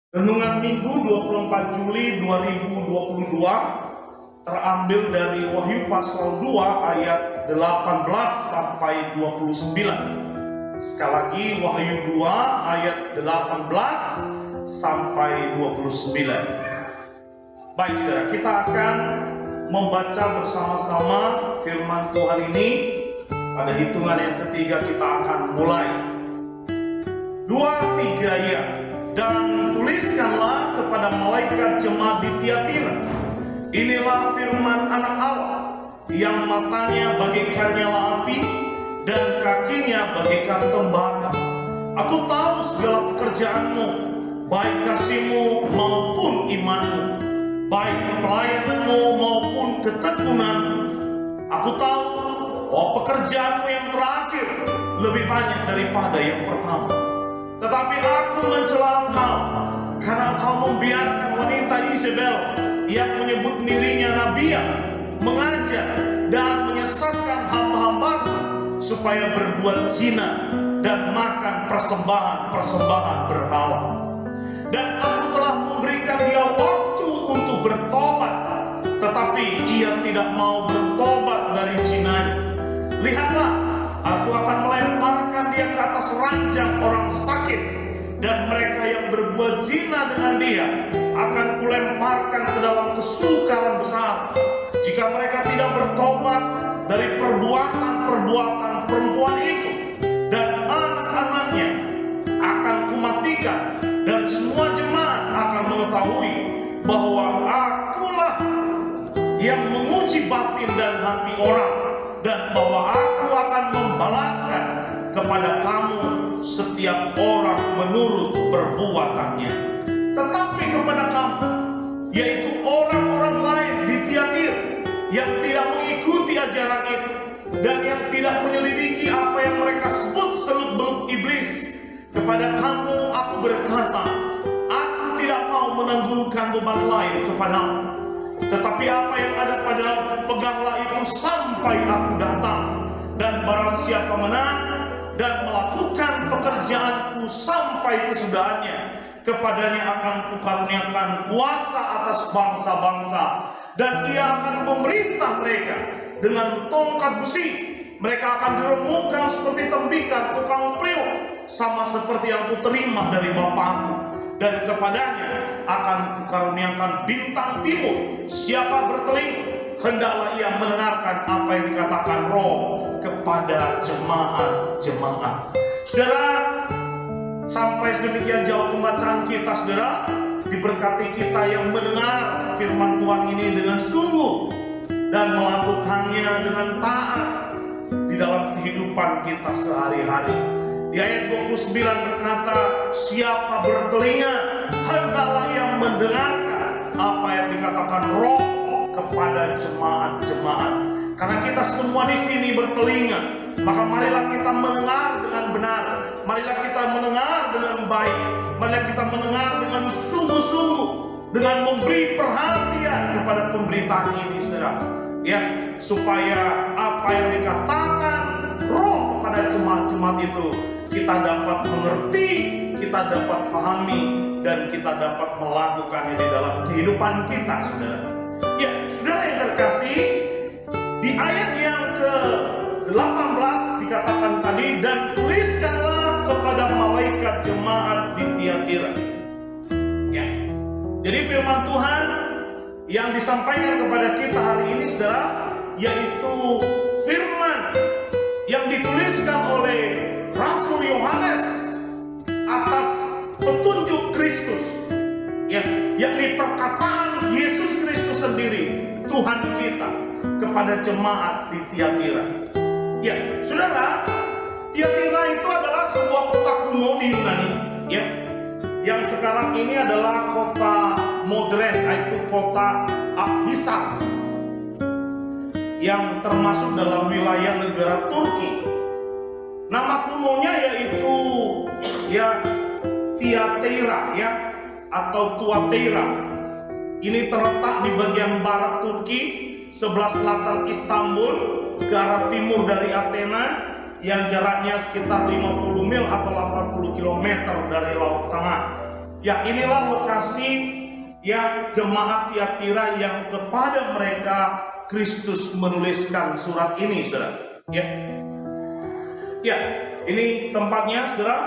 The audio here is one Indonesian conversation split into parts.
Renungan Minggu 24 Juli 2022 terambil dari Wahyu pasal 2 ayat 18 sampai 29. Sekali lagi Wahyu 2 ayat 18 sampai 29. Baik saudara, kita akan membaca bersama-sama firman Tuhan ini. Pada hitungan yang ketiga kita akan mulai. 2, 3 ya. Dan tuliskanlah kepada malaikat jemaat di Tiatira, inilah firman Anak Allah, yang matanya bagaikan nyala api dan kakinya bagaikan tembaga. Aku tahu segala pekerjaanmu, baik kasihmu maupun imanmu, baik pelayananmu maupun ketekunanmu. Aku tahu bahwa pekerjaanmu yang terakhir lebih banyak daripada yang pertama. Tetapi aku mencela engkau, karena engkau membiarkan wanita Isabel yang menyebut dirinya nabiya mengajak dan menyesatkan hamba-hambaku supaya berbuat zina dan makan persembahan berhala. Dan aku telah memberikan dia waktu untuk bertobat, tetapi ia tidak mau bertobat dari zinanya. Lihatlah, aku akan melemparkan dia ke atas ranjang orang sakit, dan mereka yang berbuat zina dengan dia akan kulemparkan ke dalam kesukaran besar, jika mereka tidak bertobat dari perbuatan-perbuatan perempuan itu. Dan anak-anaknya akan kumatikan, dan semua jemaat akan mengetahui bahwa akulah yang menguji batin dan hati orang, dan bahwa aku akan membalaskan kepada kamu setiap orang menurut perbuatannya. Tetapi kepada kamu, yaitu orang-orang lain di Tiatira yang tidak mengikuti ajaran itu dan yang tidak menyelidiki apa yang mereka sebut seluk-beluk iblis, kepada kamu aku berkata, aku tidak mau menanggungkan beban lain kepadamu, tetapi apa yang ada padamu peganglah itu sampai aku datang. Dan barang siapa menang dan melakukan pekerjaanku sampai kesudahannya, kepadanya akan kukaruniakan kuasa atas bangsa-bangsa, dan ia akan memerintah mereka dengan tongkat besi. Mereka akan diremukkan seperti tembikar tukang priuk, sama seperti yang kuterima dari Bapakku. Dan kepadanya akan kukaruniakan bintang timur. Siapa bertelinga, hendaklah ia mendengarkan apa yang dikatakan Roh kepada jemaat-jemaat. Saudara, sampai sedemikian jauh pembacaan kita, saudara. Diberkati kita yang mendengar firman Tuhan ini dengan sungguh dan melakukannya dengan taat di dalam kehidupan kita sehari-hari. Di ayat 29 berkata, siapa bertelinga, hendaklah yang mendengarkan apa yang dikatakan Roh kepada jemaat-jemaat. Karena kita semua di sini bertelinga, maka marilah kita mendengar dengan benar. Marilah kita mendengar dengan baik. Marilah kita mendengar dengan sungguh-sungguh, dengan memberi perhatian kepada pemberitaan ini, saudara. Ya, supaya apa yang dikatakan Roh kepada jemaat-jemaat itu kita dapat mengerti, kita dapat pahami, dan kita dapat melakukannya di dalam kehidupan kita, saudara. Ya, saudara yang terkasih, di ayat yang ke-18 dikatakan tadi, dan tuliskanlah kepada malaikat jemaat di Tiatira. Ya. Jadi firman Tuhan yang disampaikan kepada kita hari ini, saudara, yaitu firman yang dituliskan oleh Rasul Yohanes atas petunjuk Kristus, ya, yakni perkataan Yesus Kristus sendiri, Tuhan kita, kepada jemaat di Tiatira. Ya, saudara, Tiatira itu adalah sebuah kota kuno di Yunani, ya, yang sekarang ini adalah kota modern, yaitu kota Akhisar, yang termasuk dalam wilayah negara Turki. Nama kunonya yaitu ya Tiatira, ya, atau Tuatira. Ini terletak di bagian barat Turki, sebelah selatan Istanbul, ke arah timur dari Athena, yang jaraknya sekitar 50 mil atau 80 km dari Laut Tengah. Ya, inilah lokasi ya jemaat Tiatira yang kepada mereka Kristus menuliskan surat ini, saudara. Ya, ya, ini tempatnya, saudara.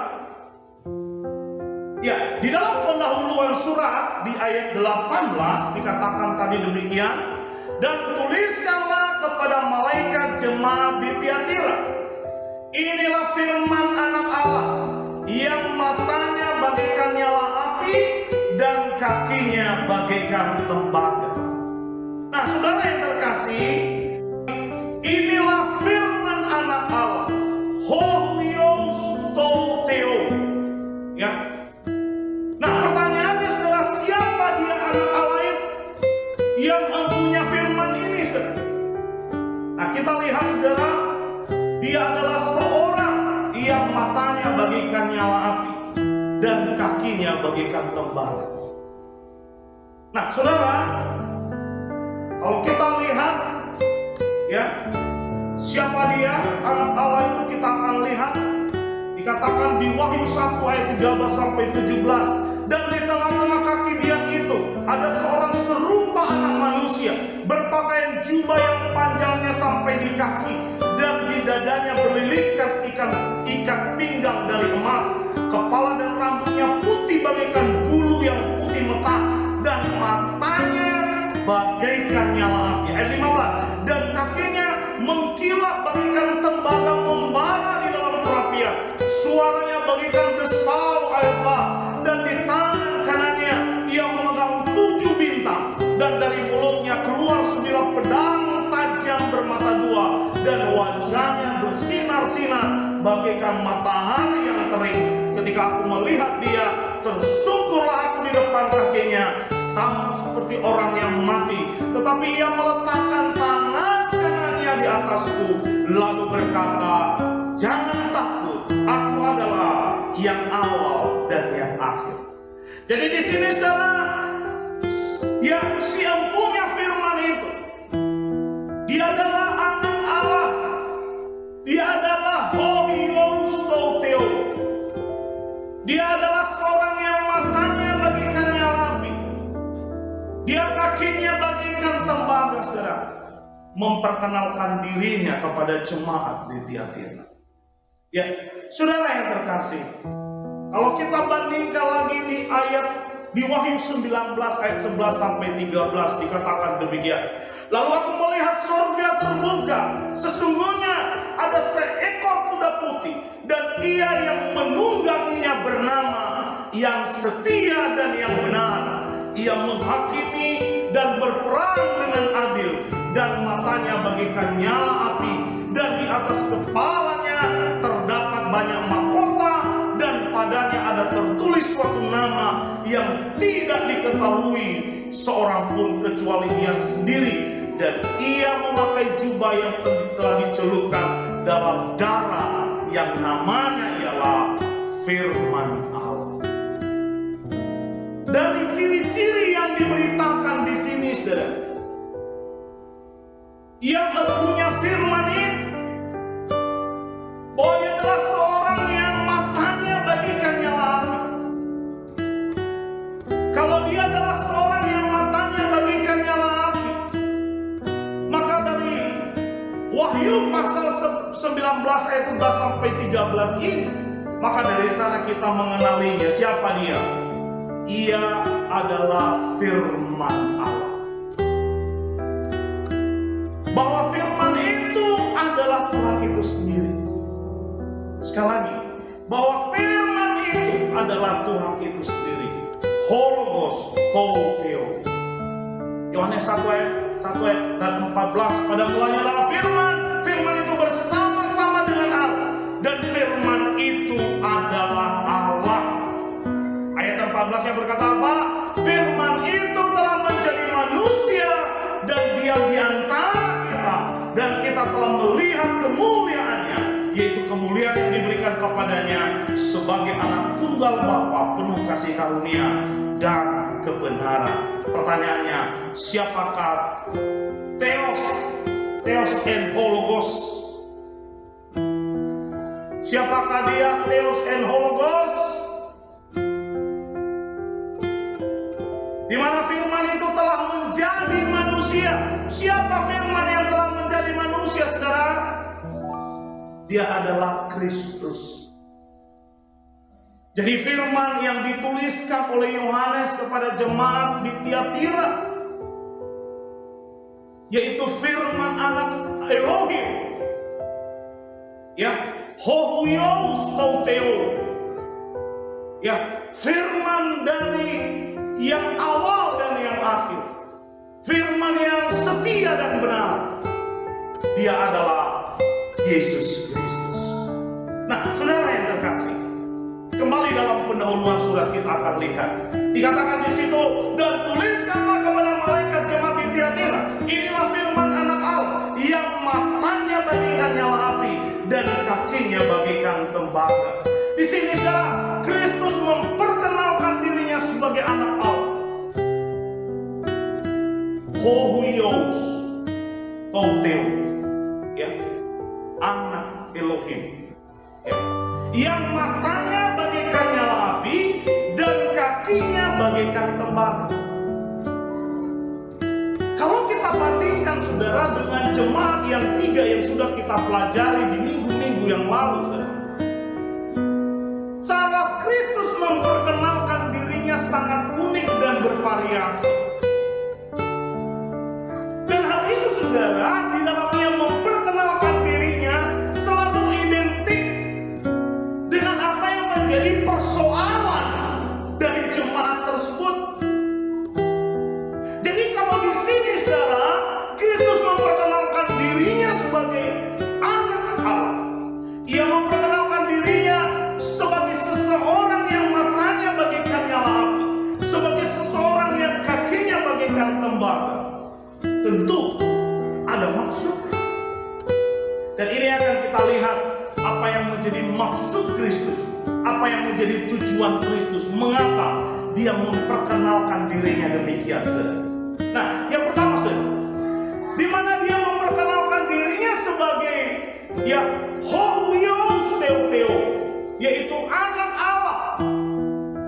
Ya, di dalam pendahuluan surat di ayat 18 dikatakan tadi demikian, dan tuliskanlah kepada malaikat jemaat di Tiatira, inilah firman Anak Allah yang matanya bagaikan nyala api dan kakinya bagaikan tembaga. Nah, saudara yang terkasih, inilah firman Anak Allah, Holyos Theo. Ya. Nah, pertanyaannya, saudara, siapa dia Anak Allah itu yang mempunyai firman ini, saudara? Nah, kita lihat, saudara, dia adalah seorang yang matanya bagaikan nyala api dan kakinya bagaikan tembaga. Nah, saudara, kalau kita lihat ya siapa dia Anak Allah itu, kita akan lihat dikatakan di Wahyu 1 ayat 13 sampai 17, dan di tengah-tengah kaki dia itu ada seorang serupa anak manusia berpakaian jubah yang panjangnya sampai di kaki, dan di dadanya berlilitkan ikat pinggang dari emas. Kepala dan rambutnya putih bagaikan bulu yang putih meta, dan matanya bagaikan nyala api. Ayat 15, dan kakinya mengkilat bagaikan tembaga membara di dalam perapian. Suaranya bagaikan desau air bah, dan di tangan kanannya ia memegang 7 bintang, dan dari mulutnya keluar 9 pedang tajam bermata dua, dan wajahnya bersinar-sinar bagaikan matahari yang terik. Ketika aku melihat dia, tersungkurlah aku di depan kakinya, sama seperti orang yang mati. Tetapi ia meletakkan tangan kanannya di atasku, lalu berkata, jangan takut, aku adalah yang awal dan yang akhir. Jadi di sini, saudara, ya, si yang punya firman itu, dia adalah Anak Allah. Dia adalah Holyos Theo. Dia adalah seorang yang matanya bagaikan nyala api, dia kakinya bagaikan tembaga, saudara, memperkenalkan dirinya kepada jemaat di Tiatira. Ya, saudara yang terkasih, kalau kita bandingkan lagi di Wahyu 19 ayat 11 sampai 13 dikatakan demikian. Lalu aku melihat surga terbuka, sesungguhnya ada seekor kuda putih, dan ia yang menungganginya bernama Yang Setia dan Yang Benar. Ia menghakimi dan berperang dengan adil, dan matanya bagaikan nyala api, dan di atas kepalanya terdapat banyak mahkota, dan padanya ada tertulis suatu nama yang tidak diketahui seorang pun kecuali dia sendiri, dan ia memakai jubah yang telah dicelupkan dalam darah yang namanya ialah firman Allah. Dari ciri-ciri yang diberitakan di sini, saudara, yang punya firman itu, bahwa dia adalah seorang yang matanya bagaikan nyala api. Kalau dia adalah seorang yang matanya bagaikan nyala api, maka dari Wahyu pasal 19 ayat 11 sampai 13 ini, maka dari sana kita mengenalinya. Siapa dia? Ia adalah firman Allah. Bahwa firman itu adalah Tuhan itu sendiri. Sekali lagi, bahwa firman itu adalah Tuhan itu sendiri. Holyos Theo. Yohanes 1 ayat dan 14, pada mulanya adalah firman. Firman itu bersama-sama dengan Allah, dan firman itu adalah Allah. Ayat 14 yang berkata apa? Firman itu telah menjadi manusia dan diam di antara kita, dan kita telah melihat kemuliaannya, yaitu kemuliaan yang diberikan kepadanya sebagai anak tunggal Bapa, penuh kasih karunia dan kebenaran. Pertanyaannya, siapakah Theos and Hologos? Siapakah dia Theos and Hologos? di mana firman itu telah menjadi manusia. Siapa firman yang telah menjadi manusia, saudara? Dia adalah Kristus. Jadi firman yang dituliskan oleh Yohanes kepada jemaat di Tiatira, yaitu firman anak Elohim, ya, Hohuios Tauteo, ya, firman dari yang awal dan yang akhir, firman yang setia dan benar. Dia adalah Yesus Kristus. Nah, saudara yang terkasih, kembali dalam pendahuluan surat kita akan lihat, dikatakan di situ, dan tuliskanlah kepada malaikat jemaat di Tiatira, inilah firman anak Allah yang matanya bagaikan nyala api dan kakinya bagaikan tembaga. Di sini saudara, Kristus memperkenalkan dirinya sebagai anak Allah. Hohuios Tauteo, ya, anak Elohim, ya, yang matanya bagaikan nyala api dan kakinya bagaikan tembaga. Kalau kita bandingkan saudara dengan jemaat yang 3 yang sudah kita pelajari di minggu-minggu yang lalu, saudara, cara Kristus memperkenalkan dirinya sangat unik dan bervariasi. Dan hal itu saudara, di dalamnya memperkenalkan dirinya selalu identik dengan apa yang menjadi persoalan dari jemaat tersebut. Jadi kalau di sini saudara, Kristus memperkenalkan dirinya sebagai anak Allah. Ia memperkenalkan dirinya sebagai seseorang yang matanya bagaikan nyala api, sebagai seseorang yang kakinya bagaikan tembaga. Tentu ada maksud. Dan ini akan kita lihat apa yang menjadi maksud Kristus, apa yang menjadi tujuan Kristus, mengapa dia memperkenalkan dirinya demikian, saudara. Nah, yang pertama, saudara, di mana dia memperkenalkan dirinya sebagai, ya, Hohuios Tauteo, yaitu anak Allah.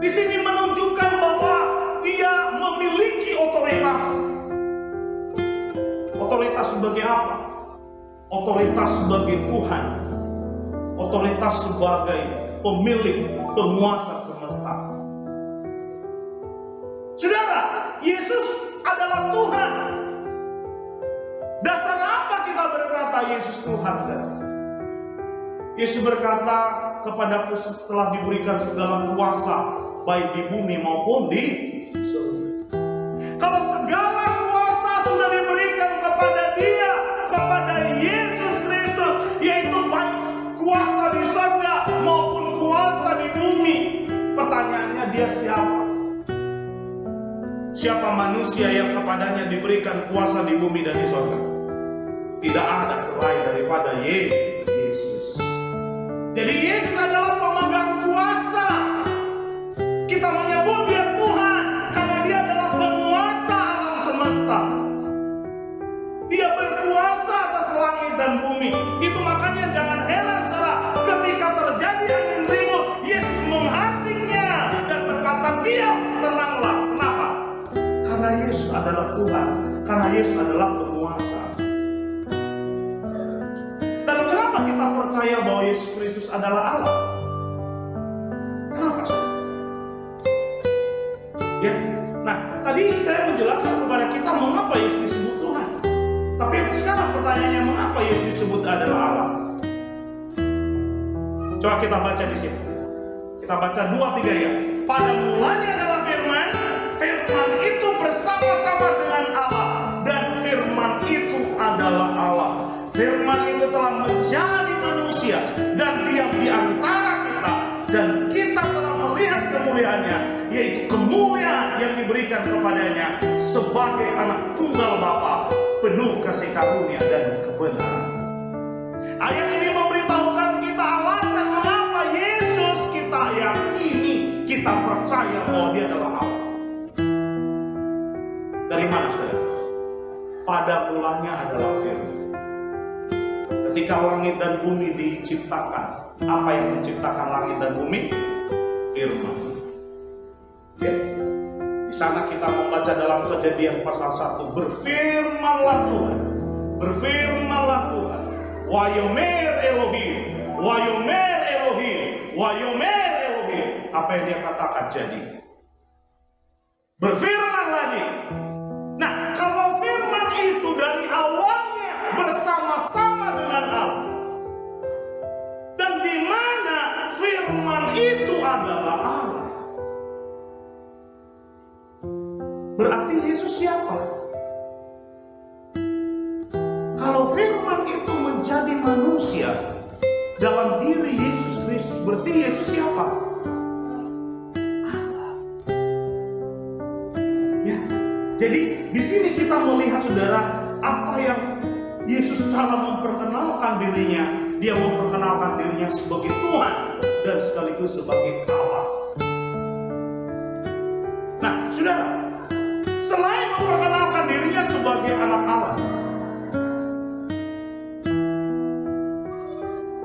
Di sini menunjukkan bahwa dia memiliki otoritas. Otoritas sebagai apa? Otoritas sebagai Tuhan. Otoritas sebagai pemilik, penguasa semesta. Saudara, Yesus adalah Tuhan. Dasar apa kita berkata Yesus Tuhan, saudara? Yesus berkata, kepadaku telah diberikan segala kuasa, baik di bumi maupun di surga. Kalau segala kuasa sudah diberikan kepada dia, kepada Yesus Kristus, yaitu baik kuasa di surga maupun kuasa di bumi, pertanyaannya, dia siapa? Siapa manusia yang kepadanya diberikan kuasa di bumi dan di surga? Tidak ada selain daripada Yesus. Jadi Yesus adalah pemegang kuasa. Kita menyebut dia Tuhan karena dia adalah penguasa alam semesta. Dia berkuasa atas langit dan bumi. Itu makanya jangan heran saudara, ketika terjadi angin ribut, Yesus menghardiknya dan berkata, diam, tenanglah. Kenapa? Karena Yesus adalah Tuhan, karena Yesus adalah penguasa. Dan kenapa kita percaya bahwa Yesus Kristus adalah Allah? Kenapa, saudara? Ya, nah tadi saya menjelaskan kepada kita mengapa Yesus disebut Tuhan. Tapi sekarang pertanyaannya, mengapa Yesus disebut adalah Allah? Coba kita baca di sini. Kita baca 2-3 ya. Pada mulanya adalah firman, firman itu bersama-sama dengan Allah, dan firman itu adalah Allah. Firman itu telah menjadi manusia dan diam di antara kita, dan kita telah melihat kemuliaannya, yaitu kemuliaan yang diberikan kepadanya sebagai anak tunggal Bapa, penuh kasih karunia dan kebenaran. Ayat ini memberitahukan kita alasan mengapa Yesus kita yakini, kita percaya bahwa dia adalah Allah. Dari mana, saudara? Pada mulanya adalah firman. Ketika langit dan bumi diciptakan, apa yang menciptakan langit dan bumi? Firman. Ya. Di Di sana kita membaca dalam Kejadian pasal 1, berfirmanlah Tuhan, berfirmanlah Tuhan, Wayomer Elohim, Wayomer Elohim, Wayomer Elohim. Apa yang dia katakan jadi. Berfirman lagi. Nah, kalau firman itu dari awalnya bersama-sama dengan Allah, dan di mana firman itu adalah Allah, berarti Yesus siapa? Kalau firman itu menjadi manusia dalam diri Yesus Kristus, berarti Yesus siapa? Allah. Ya. Jadi di sini kita melihat, saudara, apa yang Yesus cara memperkenalkan dirinya. Dia memperkenalkan dirinya sebagai Tuhan dan sekaligus sebagai Allah. Nah, saudara, selain memperkenalkan dirinya sebagai anak Allah,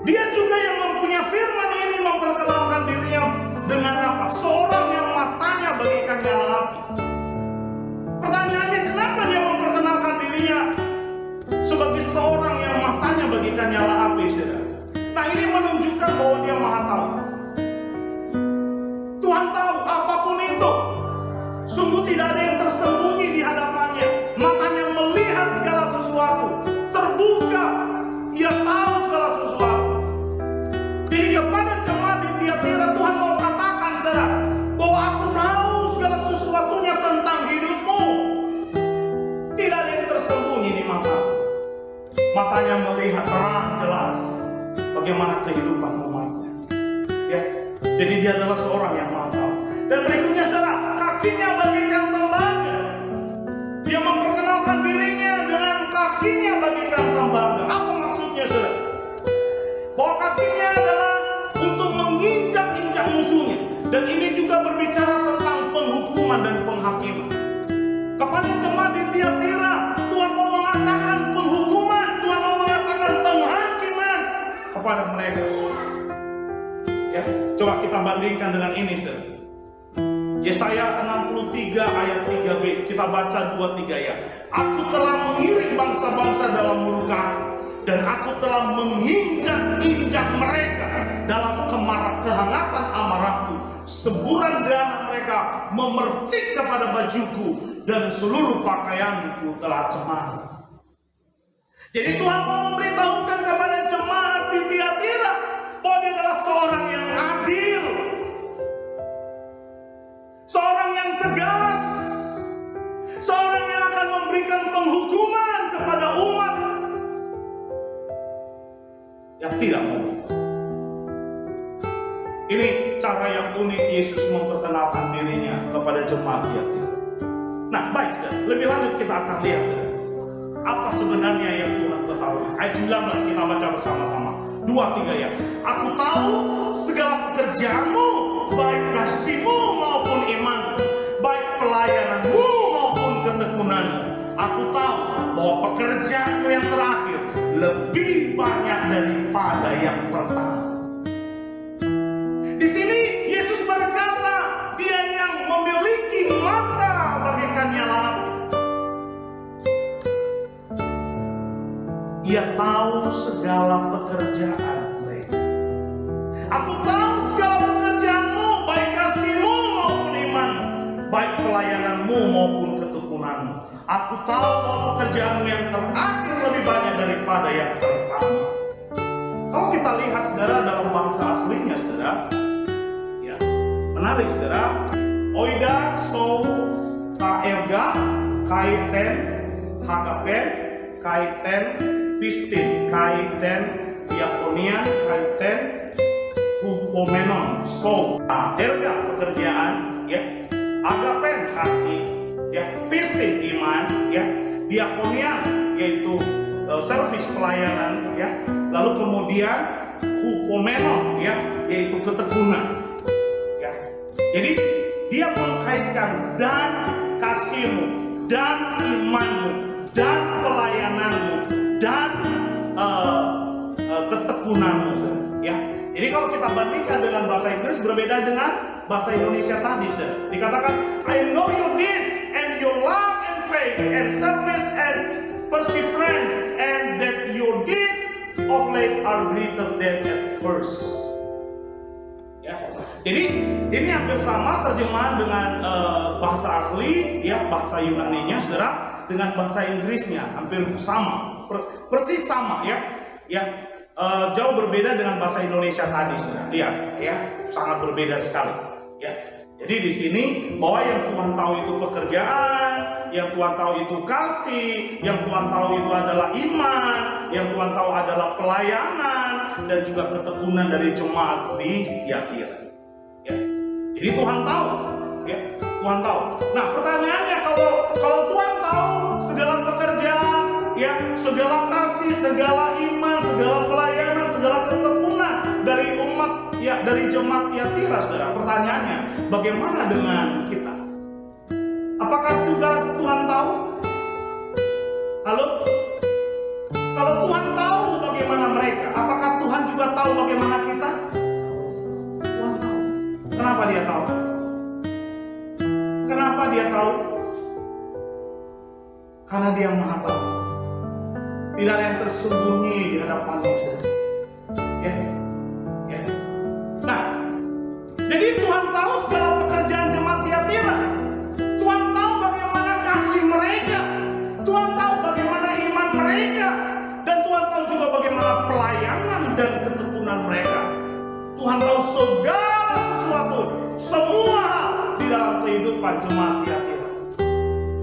dia juga yang mempunyai firman ini memperkenalkan dirinya dengan apa? Seorang yang matanya bagaikan nyala api. Pertanyaannya, kenapa dia memperkenalkan dirinya sebagai seorang yang matanya bagaikan nyala api, saudara? Nah, ini menunjukkan bahwa dia maha tahu. Tuhan tahu apapun itu. Sungguh tidak ada yang tersembunyi di hadapannya. Matanya melihat segala sesuatu, terbuka. Dia tahu segala sesuatu. Jadi kepada jemaat di Tiatira, Tuhan mau katakan, saudara, bahwa aku tahu segala sesuatunya tentang hidupmu. Tidak ada yang tersembunyi di mata. Matanya melihat terang jelas bagaimana kehidupan umatnya. Ya, jadi dia adalah seorang yang maha tahu. Dan berikutnya, saudara, kakinya bagaikan tembaga. Dia memperkenalkan dirinya dengan kakinya bagaikan tembaga. Apa maksudnya, saudara? Bahwa kakinya adalah untuk menginjak-injak musuhnya. Dan ini juga berbicara tentang penghukuman dan penghakiman. Kepada jemaat di Tiatira, Tuhan mau mengatakan penghukuman, Tuhan mau mengatakan penghakiman kepada mereka. Ya, coba kita bandingkan dengan ini, saudara. Yesaya 63 ayat 3b, kita baca 2-3 ya. Aku telah mengirim bangsa-bangsa dalam murka, dan aku telah menginjak-injak mereka dalam kehangatan amarahku. Semburan darah mereka memercik kepada bajuku, dan seluruh pakaianku telah cemar. Jadi Tuhan mau memberitahukan kepada jemaat di Tiatira bahwa dia adalah seorang yang adil, seorang yang tegas, seorang yang akan memberikan penghukuman kepada umat yang tidak mau. Ini cara yang unik Yesus memperkenalkan dirinya kepada jemaat Tiatira. Nah, baik, saudara, lebih lanjut kita akan lihat, saudara, apa sebenarnya yang Tuhan ketahui. Ayat 19 kita baca bersama-sama. 2-3 ya. Aku tahu segala pekerjaanmu, baik kasihmu maupun iman, baik pelayananmu maupun ketekunanmu. Aku tahu bahwa pekerjaanmu yang terakhir lebih banyak daripada yang pertama. Di sini Yesus berkata, dia yang memiliki mata bagaikan nyala api. Dia tahu segala pekerjaan mereka. Aku tahu segala pekerjaanmu, baik kasihmu maupun iman, baik pelayananmu maupun ketekunanmu. Aku tahu bahwa pekerjaanmu yang terakhir lebih banyak daripada yang pertama. Kalau kita lihat, saudara, dalam bahasa aslinya, saudara, ya, menarik, saudara. Oida, so, kaelga, kaiten, hagapen, kaiten, pistin, kaiten, diakonia, kaiten, hupomenon, so, erga pekerjaan, ya, agapen kasih, ya, pistin iman, ya, diakonia yaitu servis pelayanan, ya, lalu kemudian hupomenon, ya, yaitu ketekunan, ya. Jadi dia mengkaitkan dan kasihmu, dan imanmu, dan pelayananmu, dan ketekunanmu, ya. Jadi kalau kita bandingkan dengan bahasa Inggris berbeda dengan bahasa Indonesia tadi, saudara. Dikatakan, I know your deeds and your love and faith and service and perseverance, and that your deeds of late are greater than at first. Ya. Jadi ini hampir sama terjemahan dengan bahasa asli, ya, bahasa Yunani-nya, saudara, dengan bahasa Inggrisnya hampir sama, persis sama, ya, ya. Jauh berbeda dengan bahasa Indonesia tadi, saudara. Lihat, ya, sangat berbeda sekali. Ya. Jadi di sini bahwa yang Tuhan tahu itu pekerjaan, yang Tuhan tahu itu kasih, yang Tuhan tahu itu adalah iman, yang Tuhan tahu adalah pelayanan dan juga ketekunan dari jemaat di Tiatira. Ya. Jadi Tuhan tahu, ya, Tuhan tahu. Nah, pertanyaannya kalau Tuhan tahu segala pekerjaan, ya, segala kasih, segala iman, segala pelayanan, segala ketekunan dari umat, ya, dari jemaat Tiatira, saudara. Pertanyaannya, bagaimana dengan kita? Apakah juga Tuhan tahu? Halo? Kalau Tuhan tahu bagaimana mereka, apakah Tuhan juga tahu bagaimana kita? Tuhan tahu. Kenapa Dia tahu? Kenapa Dia tahu? Karena Dia Maha Tahu. Tidak ada yang tersembunyi di hadapan-Nya, saudara. Ya. Ya. Nah, jadi Tuhan tahu segala pekerjaan jemaat Tiatira. Tuhan tahu bagaimana kasih mereka. Tuhan tahu bagaimana iman mereka. Dan Tuhan tahu juga bagaimana pelayanan dan ketekunan mereka. Tuhan tahu segala sesuatu, semua di dalam kehidupan jemaat Tiatira.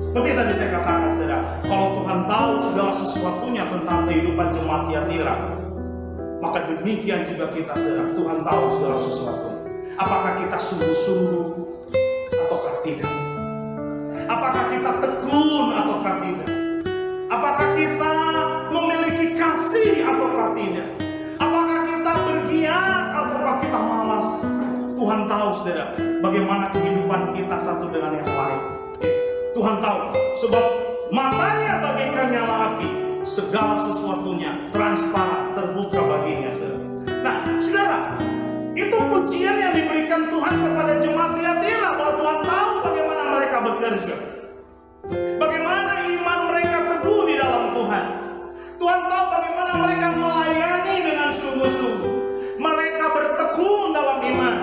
Seperti tadi saya katakan, saudara, kalau Tuhan tahu segala sesuatunya tentang kehidupan jemaat Tiatira, maka demikian juga kita, saudara. Tuhan tahu segala sesuatu. Apakah kita sungguh-sungguh ataukah tidak? Apakah kita tekun ataukah tidak? Apakah kita memiliki kasih ataukah tidak? Apakah kita bergiat ataukah kita malas? Tuhan tahu, saudara, bagaimana kehidupan kita satu dengan yang lain. Tuhan tahu, sebab matanya bagaikan nyala api, segala sesuatunya transparan, terbuka baginya, saudara. Nah, saudara, itu pujian yang diberikan Tuhan kepada jemaat Tiatira, bahwa Tuhan tahu bagaimana mereka bekerja, bagaimana iman mereka teguh di dalam Tuhan. Tuhan tahu bagaimana mereka melayani dengan sungguh-sungguh, mereka bertekun dalam iman.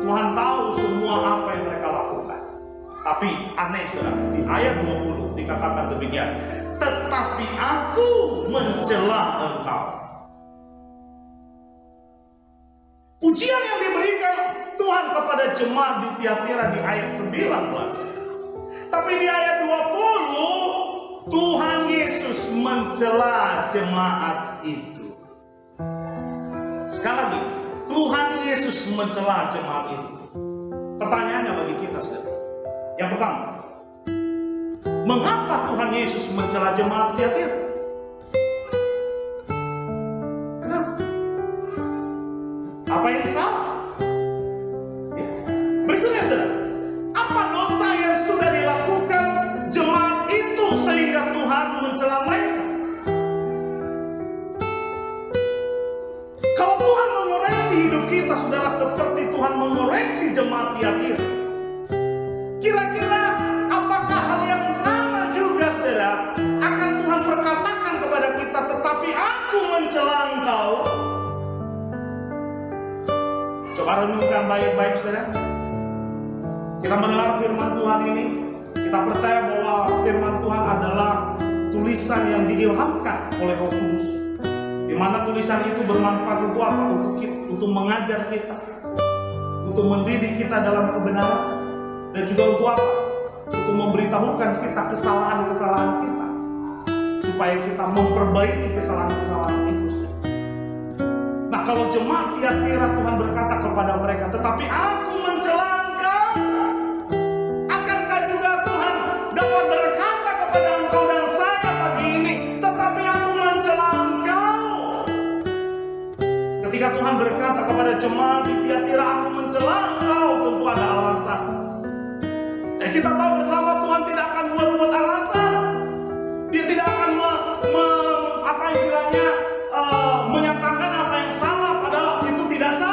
Tuhan tahu semua apa yang mereka lakukan. Tapi aneh, saudara, di ayat 20 dikatakan demikian, tetapi aku mencela engkau. Pujian yang diberikan Tuhan kepada jemaat di Tiatira di ayat 19. Tapi di ayat 20 Tuhan Yesus mencela jemaat itu. Sekali lagi, Tuhan Yesus mencela jemaat itu. Pertanyaannya bagi kita, saudara. Yang pertama, mengapa Tuhan Yesus mencela jemaat Tiatira? Kenapa? Apa yang salah? Ya. Berikutnya, saudara, apa dosa yang sudah dilakukan jemaat itu sehingga Tuhan mencela mereka? Kalau Tuhan mengoreksi hidup kita, saudara, seperti Tuhan mengoreksi jemaat Tiatira, kira-kira apakah hal yang sama juga, saudara, akan Tuhan perkatakan kepada kita, tetapi aku mencela engkau? Coba renungkan baik-baik, saudara. Kita mendengar firman Tuhan ini, kita percaya bahwa firman Tuhan adalah tulisan yang diilhamkan oleh Roh Kudus, di mana tulisan itu bermanfaat untuk apa? Untuk mengajar kita, untuk mendidik kita dalam kebenaran. Dan juga untuk apa? Untuk memberitahukan kita kesalahan-kesalahan kita, supaya kita memperbaiki kesalahan-kesalahan itu. Nah, kalau jemaat Tiatira, Tuhan berkata kepada mereka, tetapi aku mencela engkau. Akankah juga Tuhan dapat berkata kepada engkau dan saya pagi ini, tetapi aku mencela engkau? Ketika Tuhan berkata kepada jemaat di Tiatira, aku mencela engkau, tentu ada alasan. Dan kita tahu bersama Tuhan tidak akan buat alasan. Dia tidak akan menyatakan apa yang salah, padahal itu tidak salah.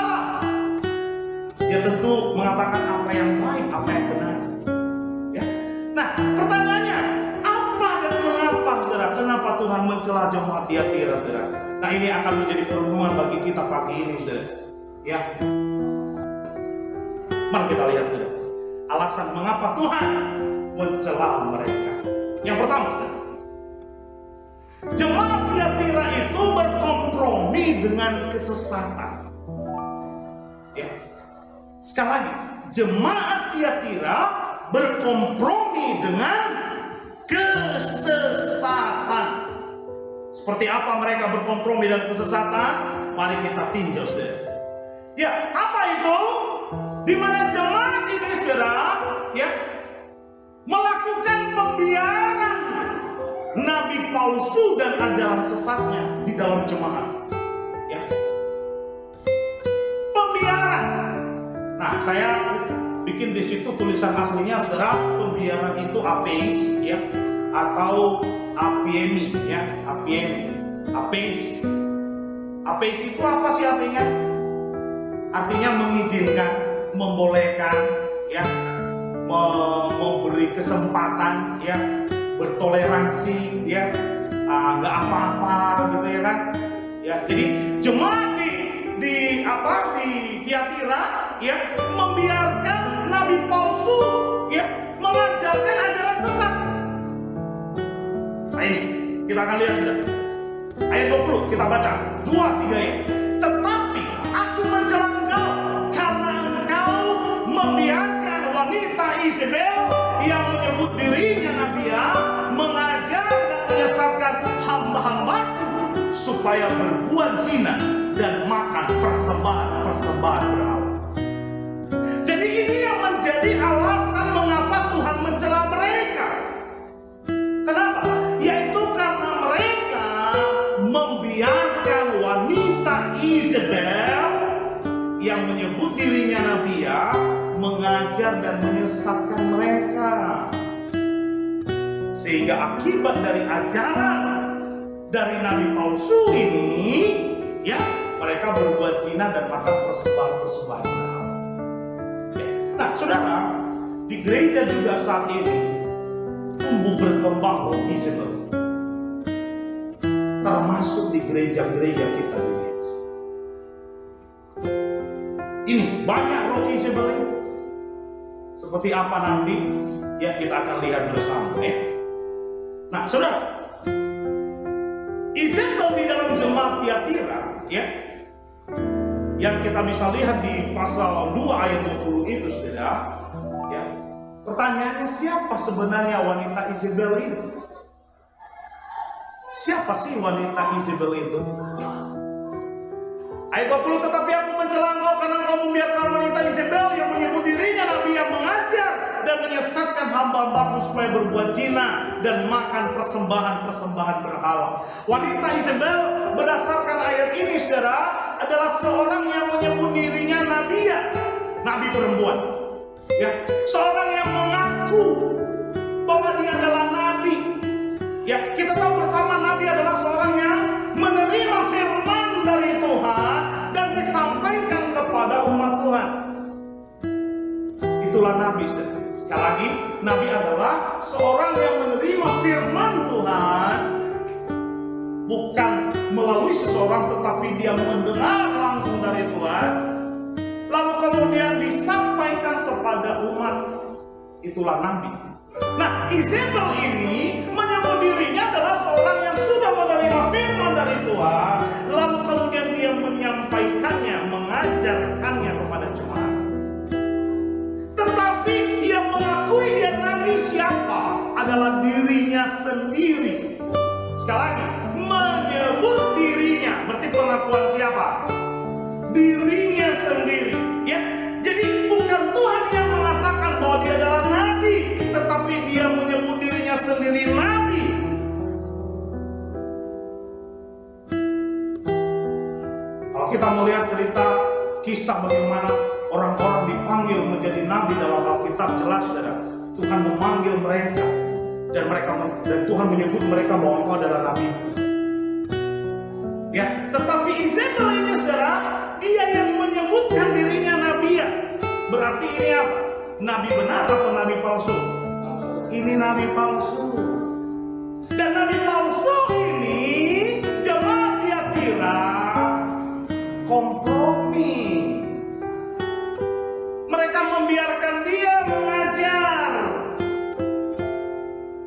Nah, pertanyaannya, apa dan mengapa, saudara? Kenapa Tuhan mencela jemaat Tiatira, saudara? Nah, ini akan menjadi perenungan bagi kita pagi ini, saudara. Ya, mari kita lihat, saudara, alasan mengapa Tuhan mencela mereka. Yang pertama, saudara, jemaat Tiatira itu berkompromi dengan kesesatan. Ya, sekali lagi, jemaat Tiatira berkompromi dengan kesesatan. Seperti apa mereka berkompromi dengan kesesatan? Mari kita tinjau, saudara. Ya, apa itu? Di mana jemaat ini, saudara, ya, melakukan pembiaran nabi palsu dan ajaran sesatnya di dalam jemaat. Ya, pembiaran. Nah, saya bikin di situ tulisan aslinya, saudara. Pembiaran itu apeis, ya, atau apiemi, ya, apiemi, apeis. Apeis itu apa sih artinya? Artinya mengizinkan, membolehkan, ya, memberi kesempatan, ya, bertoleransi, ya, nggak apa-apa, gitu ya kan? Ya, jadi jemaat di Tiatira, ya, membiarkan nabi palsu, ya, mengajarkan ajaran sesat. Nah, ini kita akan lihat, sudah. Ayat 20 kita baca 2-3 ya. Tetapi aku mencela engkau karena engkau membiarkan wanita Izebel yang menyebut dirinya nabiya mengajar dan menyesatkan hamba-hambaku supaya berbuat zina dan makan persembahan berhala. Jadi ini yang menjadi alasan mengapa Tuhan mencela mereka. Kenapa? Yaitu karena mereka membiarkan wanita Izebel yang menyebut dirinya nabiya mengajar dan menyesatkan mereka. Sehingga akibat dari ajaran dari nabi palsu ini, ya, mereka berbuat zina dan makan persembahan berhala. Ya. Nah, saudara, di gereja juga saat ini tumbuh berkembang roh Izebel, termasuk di gereja-gereja kita juga. Ini banyak roh Izebel ini. Seperti apa nanti, ya, kita akan lihat bersama, ya. Nah, saudara, Izebel di dalam jemaat Tiatira, ya, yang kita bisa lihat di pasal 2 ayat 20 itu, saudara, ya. Pertanyaannya, siapa sebenarnya wanita Izebel itu? Siapa sih wanita Izebel itu? Ya. Ayat 20, tetapi aku mencela engkau karena engkau membiarkan wanita Izebel yang menyebut dirinya nabi yang mengajar dan menyesatkan hamba-hambaku supaya berbuat zina dan makan persembahan berhala. Wanita Izebel berdasarkan ayat ini, saudara, adalah seorang yang menyebut dirinya nabiya, nabi perempuan. Ya, seorang yang mengaku bahwa dia adalah nabi. Ya, kita tahu bersama nabi adalah seorang yang menerima firman dari Tuhan dan disampaikan kepada umat Tuhan. Itulah nabi. Sekali lagi, nabi adalah seorang yang menerima firman Tuhan, bukan melalui seseorang, tetapi dia mendengar langsung dari Tuhan, lalu kemudian disampaikan kepada umat. Itulah nabi. Nah, Izebel ini menyebut dirinya adalah seorang yang sudah menerima firman dari Tuhan, lalu kemudian dia menyampaikannya, mengajarkannya kepada jemaat. Tetapi dia mengakui dia nabi siapa? Adalah dirinya sendiri. Sekali lagi, menyebut dirinya, berarti pengakuan siapa? Dirinya sendiri, ya. Jadi bukan Tuhan yang mengatakan bahwa dia adalah nabi, tetapi dia menyebut dirinya sendiri nabi. Kalau kita melihat cerita kisah bagaimana orang-orang dipanggil menjadi nabi dalam Alkitab, jelas, saudara, Tuhan memanggil mereka dan Tuhan menyebut mereka bahwa engkau adalah nabi. Ya, tetapi Izebel ini, saudara, dia yang menyebutkan dirinya nabiya. Berarti ini apa? Nabi benar atau nabi palsu? ini nabi palsu. Dan nabi palsu ini jemaat Tiatira kompromi. Mereka membiarkan dia mengajar.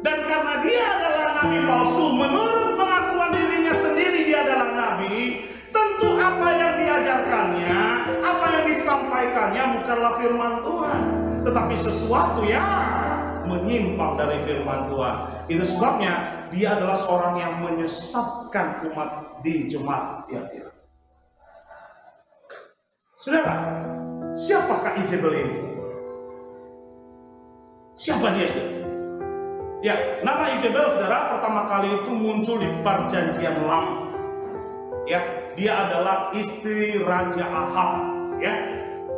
Dan karena dia adalah nabi palsu, menurut pengakuan dirinya sendiri dia adalah nabi, tentu apa yang diajarkannya, apa yang disampaikannya bukanlah firman Tuhan, tetapi sesuatu yang menyimpang dari firman Tuhan. Itu sebabnya dia adalah seorang yang menyesatkan umat di jemaat Tiatira. Saudara, siapakah Izebel ini? Siapa dia, saudara? Ya, nama Izebel, saudara, pertama kali itu muncul di Perjanjian Lama. Ya, dia adalah istri Raja Ahab. Ya,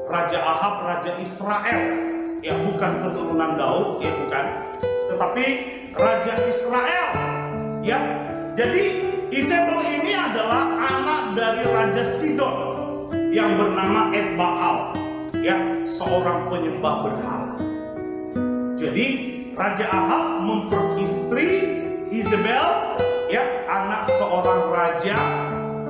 Raja Ahab, Raja Israel. Ya, bukan keturunan Daud, ya bukan, tetapi Raja Israel. Ya, jadi Izebel ini adalah anak dari Raja Sidon yang bernama Etbaal, ya, seorang penyembah berhala. Jadi Raja Ahab memperistri Izebel, ya, anak seorang raja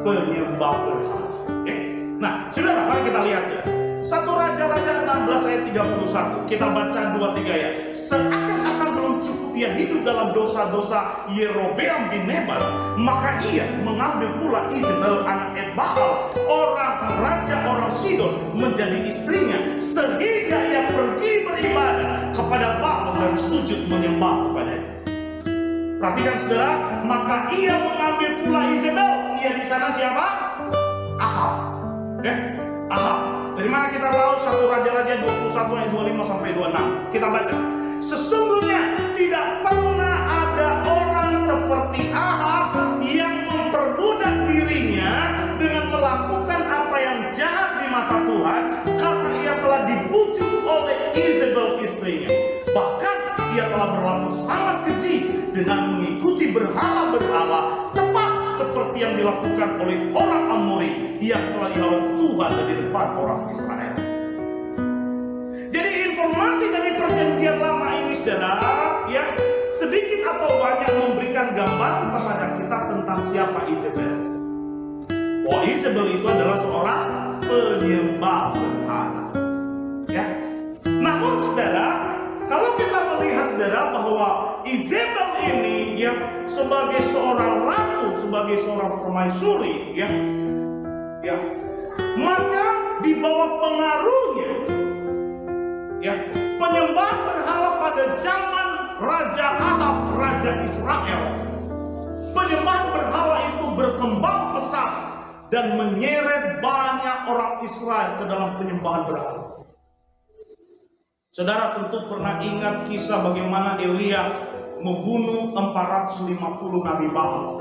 penyembah berhala. Ya. Nah, saudara, mari kita lihat ya. 1 Raja-Raja 16 ayat 31. Kita baca 2-3 ya. Seakan-akan belum cukup ia hidup dalam dosa-dosa Yerobeam bin Nebat, maka ia mengambil pula Izebel anak Etbaal, orang raja orang Sidon, menjadi istrinya, sehingga ia pergi beribadah kepada Baal dan sujud menyembah kepadanya. Perhatikan saudara, maka ia mengambil pula Izebel. Ia di sana siapa? Ahab. Ahab. Dari mana kita tahu? 1 Raja-Raja 21 ayat 25 sampai 26. Kita baca. Sesungguhnya tidak pernah ada orang seperti Ahab yang memperbudak dirinya dengan melakukan apa yang jahat di mata Tuhan, karena ia telah dibujuk oleh Izebel istrinya. Bahkan ia telah berlaku sangat keji dengan mengikuti berhala-berhala, tepat seperti yang dilakukan oleh orang Amori yang telah dihalau Tuhan dari depan orang Israel. Jadi informasi dari Perjanjian Lama ini, saudara, ya, sedikit atau banyak memberikan gambaran kepada kita tentang siapa Izebel. Oh, Izebel itu adalah seorang penyembah berhala. Ya. Namun, saudara, kalau kita melihat, saudara, bahwa Izebel ini, ya, sebagai seorang ratu, sebagai seorang permaisuri, ya, maka di bawah pengaruhnya, ya, penyembah berhala pada zaman Raja Ahab, Raja Israel, penyembah berhala itu berkembang pesat dan menyeret banyak orang Israel ke dalam penyembahan berhala. Saudara tentu pernah ingat kisah bagaimana Elia membunuh 450 nabi Baal.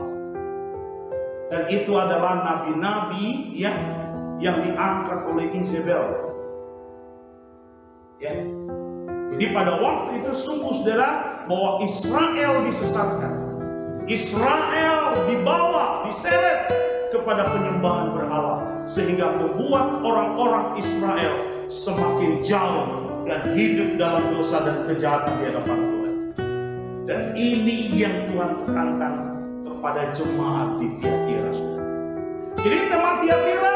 Dan itu adalah nabi-nabi yang diangkat oleh Izebel. Ya. Jadi pada waktu itu sungguh, saudara, bahwa Israel disesatkan. Israel dibawa, diseret kepada penyembahan berhala, sehingga membuat orang-orang Israel semakin jauh dan hidup dalam dosa dan kejahatan di hadapan Tuhan. Dan ini yang Tuhan tekankan kepada jemaat di Tiatira. Jadi jemaat Tiatira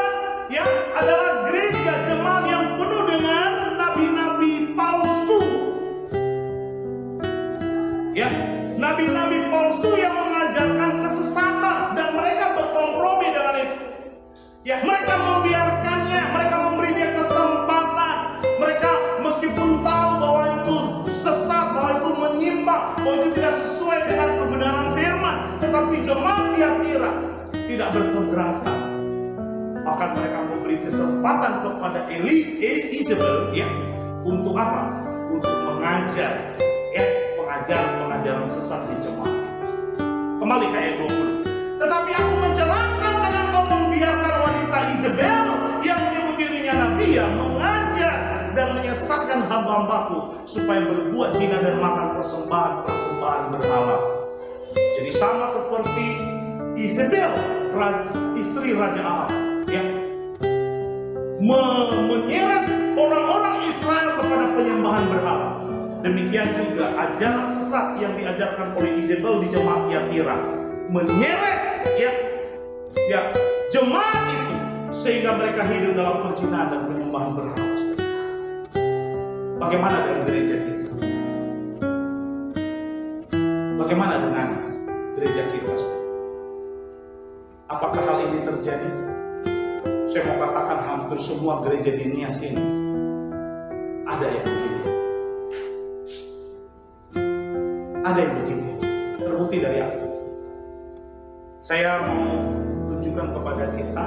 yang adalah gereja jemaat yang penuh dengan nabi-nabi palsu. Ya, nabi-nabi palsu yang mengajarkan kesesatan dan mereka berkompromi dengan itu. Ya, mereka membiarkannya, mereka memberi dia kesempatan. Mereka meskipun tahu bahwa itu sesat, bahwa itu menyimpang, bahwa itu tidak sesuai dengan kebenaran firman, tetapi jemaat Tiatira tidak berkeberatan. Bahkan mereka memberi kesempatan kepada Izebel, ya, untuk apa? Untuk mengajar, ya, pengajaran sesat di jemaat. Kembali ke ayat 20. Tetapi aku mencelakakan karena engkau membiarkan wanita Izebel yang menyebut dirinya nabi, yang mengajar dan menyesatkan hamba-hambaku supaya berbuat zina dan makan persembahan berhala. Jadi sama seperti Izebel, istri Raja Ahab, ya, menyeret orang-orang Israel kepada penyembahan berhala. Demikian juga ajaran sesat yang diajarkan oleh Isabel di jemaat Tiatira menyeret jemaat itu sehingga mereka hidup dalam perzinahan dan penyembahan berhala. Bagaimana dengan gereja kita? Bagaimana dengan gereja kita? Apakah hal ini terjadi? Saya mau katakan hampir semua gereja di Nias ini ada yang begini. Ada yang begini. Terbukti dari aku. Saya mau tunjukkan kepada kita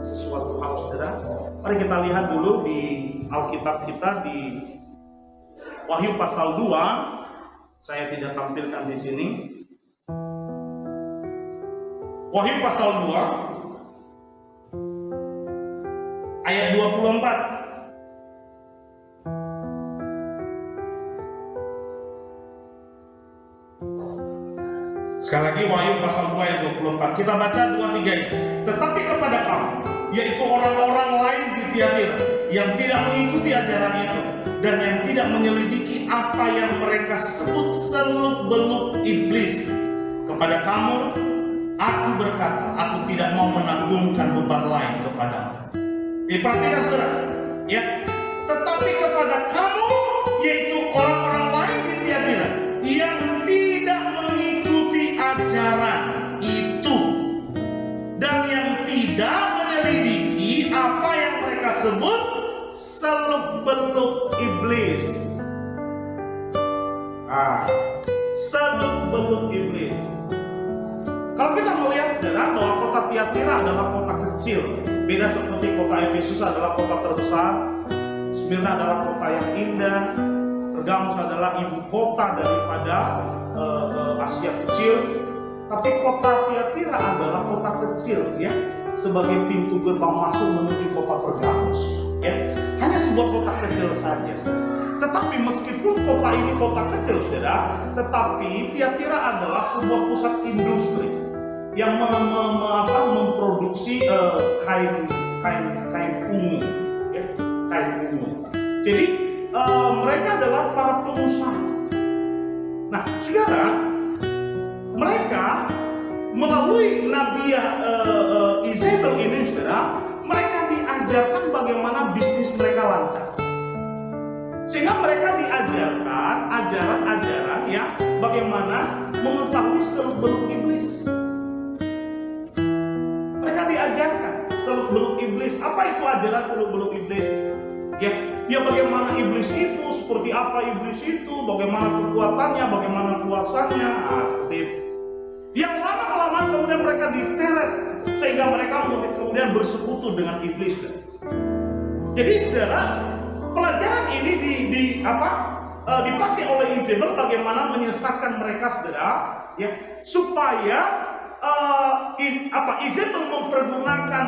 sesuatu hal, saudara. Mari kita lihat dulu di Alkitab kita di Wahyu pasal 2. Saya tidak tampilkan di sini. Wahyu pasal 2 ayat 24. Sekali lagi Wahyu pasal 2 ayat 24. Kita baca 2-3 ini. Tetapi kepada kamu, yaitu orang-orang lain di Tiatira yang tidak mengikuti ajaran itu dan yang tidak menyelidiki apa yang mereka sebut seluk-beluk iblis, kepada kamu aku berkata, aku tidak mau menanggungkan beban lain kepadamu. Diperhatikan saudara, ya. Tetapi kepada kamu, yaitu orang-orang lain di Tiatira yang tidak mengikuti ajaran itu dan yang tidak menyelidiki apa yang mereka sebut seluk-beluk iblis. Seluk-beluk iblis. Kalau kita melihat saudara bahwa kota Tiatira adalah kota kecil, beda seperti kota Efesus adalah kota terbesar, Smyrna adalah kota yang indah, Pergamus adalah ibu kota daripada Asia kecil, tapi kota Tiatira adalah kota kecil, ya, sebagai pintu gerbang masuk menuju kota Pergamus, ya, hanya sebuah kota kecil saja, saudara. Tetapi meskipun kota ini kota kecil, saudara, tetapi Tiatira adalah sebuah pusat industri yang memproduksi kain ungu, ya, kain ungu. Jadi mereka adalah para pengusaha. Nah, saudara, mereka melalui Nabiah Isabel ini, saudara, mereka diajarkan bagaimana bisnis mereka lancar. Sehingga mereka diajarkan ajaran-ajaran ya bagaimana mengetahui seluk-beluk iblis. Mereka diajarkan seluk-beluk iblis. Apa itu ajaran seluk-beluk iblis? Ya bagaimana iblis itu, seperti apa iblis itu, bagaimana kekuatannya, bagaimana kuasanya, seperti itu. Yang lama-kelamaan kemudian mereka diseret sehingga mereka kemudian bersekutu dengan iblis. Jadi saudara, pelajaran ini dipakai oleh Isabel bagaimana menyesatkan mereka, saudara, ya, supaya Isabel mempergunakan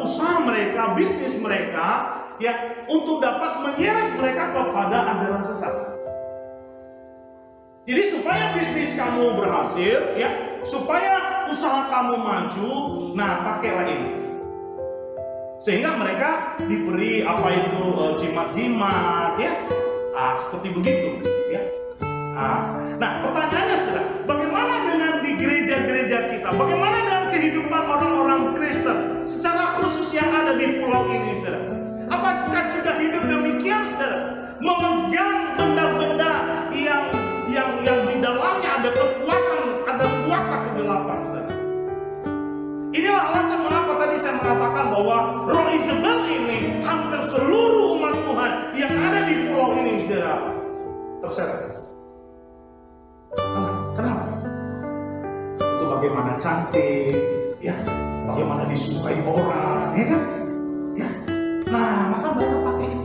usaha mereka, bisnis mereka, ya, untuk dapat menyeret mereka kepada ajaran sesat. Jadi supaya bisnis kamu berhasil, ya, supaya usaha kamu maju, nah pakailah ini. Sehingga mereka diberi apa itu jimat-jimat, ya, seperti begitu, ya. Nah, pertanyaannya, saudara, bagaimana dengan di gereja-gereja kita? Bagaimana dengan kehidupan orang-orang Kristen secara khusus yang ada di pulau ini, saudara? Apakah juga hidup demikian, saudara? Memegang benda-benda yang di dalamnya ada kekuatan, ada kuasa kegelapan, saudara. Inilah alasan mengapa tadi saya mengatakan bahwa roh Isabel ini hampir seluruh umat Tuhan yang ada di pulau ini, saudara, terseret. Kenapa? Itu bagaimana cantik, ya, bagaimana disukai orang, ya kan? Ya. Nah, maka mereka pakai itu.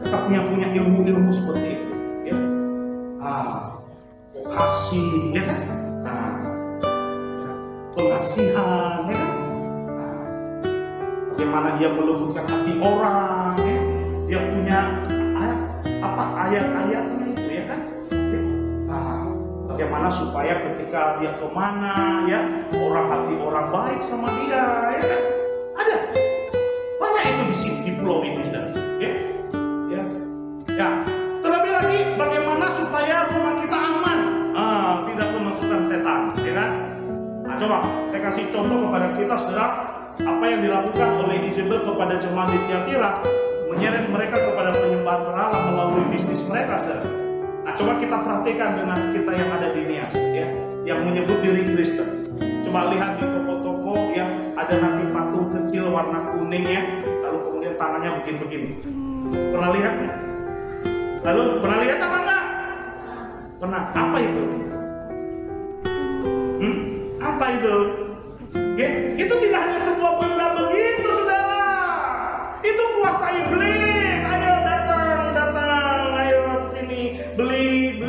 Mereka punya ilmu-ilmu seperti itu, ya. Vokasi, ya kan? Pengasihan, ya kan? Bagaimana dia melembutkan hati orang, ya? Dia punya ayat-ayatnya itu, ya kan? Bagaimana supaya ketika dia kemana, ya, hati orang baik sama dia, ya kan? Ada banyak itu di sini, di pulau ini, ya. coba saya kasih contoh kepada kita, saudara, apa yang dilakukan oleh Isabel kepada jemaat di Tiatira, menyeret mereka kepada penyembahan berhala melalui bisnis mereka, saudara. Nah, coba kita perhatikan dengan kita yang ada di Nias, ya, yang menyebut diri Kristen. Coba lihat di toko-toko yang ada nanti patung kecil warna kuning, ya, lalu kemudian tangannya begini-begini. Pernah lihat? Lalu pernah lihat apa enggak? Pernah. Apa itu? Apa itu? Ya, itu tidak hanya sebuah benda begitu, saudara. Itu kuasa iblis. Ayo datang, ayo ke sini, beli.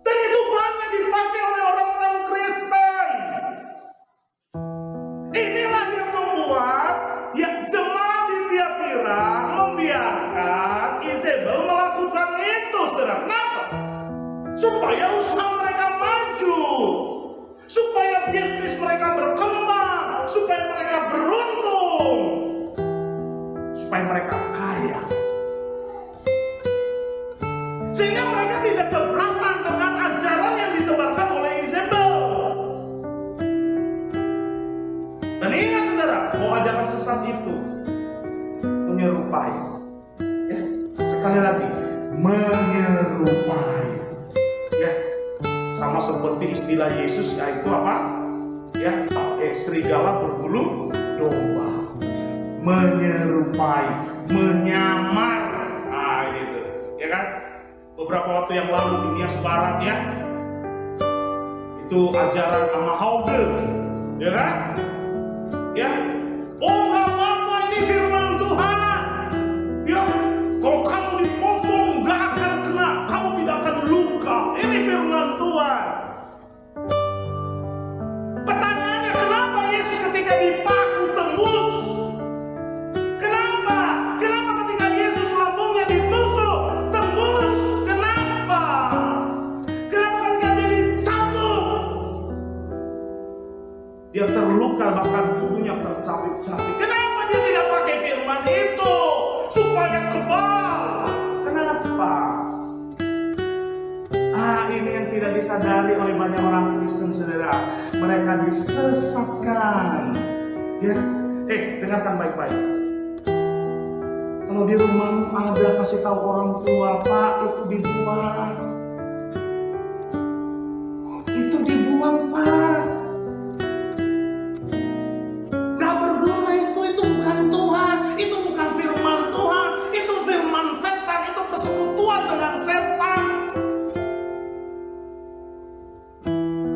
Dan itu banyak dipakai oleh orang-orang Kristen. Inilah yang membuat jemaat di Tiatira membiarkan Isabel melakukan itu, saudara. Kenapa? Supaya usaha mereka maju, supaya bisnis mereka berkembang, supaya mereka beruntung, supaya mereka kaya. Sehingga mereka tidak keberatan dengan ajaran yang disebarkan oleh Isabel. Dan ingat, saudara, bahwa ajaran sesat itu menyerupai, ya, sekali lagi, menyerupai, ya, sama seperti istilah Yesus, yaitu apa? Ya, pakai serigala berbulu domba, menyerupai, menyamar, nah gitu, ya kan? Beberapa waktu yang lalu di Nias Barat, ya, itu ajaran sama Hauge, ya kan? Ya, oh nggak apa-apa, ini firman Tuhan, ya, kalau kamu dipotong nggak akan kena, kamu tidak akan luka, ini firman Tuhan. Pertanyaannya, kenapa Yesus ketika dipaku tembus? Kenapa ketika Yesus lambungnya ditusuk tembus? Kenapa ketika dia dicambuk dia terluka, bahkan tubuhnya tercapik-capik? Kenapa dia tidak pakai firman itu supaya kebal? Kenapa? Ini yang tidak disadari oleh banyak orang Kristen, saudara. Mereka disesatkan, ya. Dengarkan baik-baik. Kalau di rumahmu ada, kasih tahu orang tua, Pak, itu dibuang. Itu dibuang, Pak. Gak berguna itu bukan Tuhan, itu bukan firman Tuhan, itu firman setan, itu persekutuan dengan setan.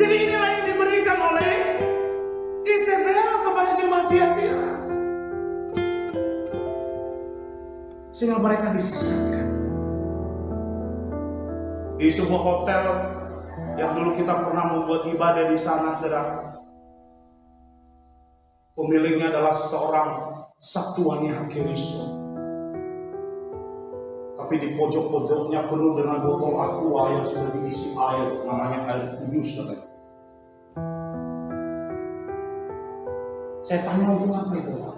Jadi inilah yang diberikan oleh Isabel kepada jemaat Tiatira, sehingga mereka disesatkan. Di sebuah hotel yang dulu kita pernah membuat ibadah di sana, saudara, pemiliknya adalah seorang satuannya Keriso. Tapi di pojok-pojoknya penuh dengan botol aqua yang sudah diisi air, namanya air kudus, katanya. Saya tanya, untuk apa itu, Pak?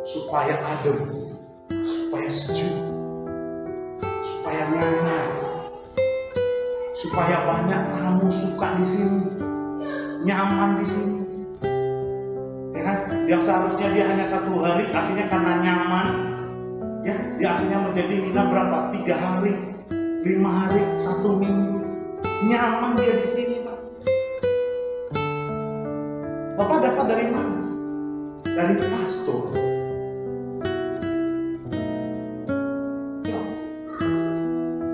Supaya adem, supaya sejuk, supaya nyaman, supaya banyak tamu suka di sini, nyaman di sini. Ya kan? Yang seharusnya dia hanya 1 hari, akhirnya karena nyaman, ya, dia akhirnya menjadi nginap berapa? 3 hari, 5 hari, 1 minggu. Nyaman dia di sini, Pak. Bapak dapat dari mana? Dari pastor. Ya.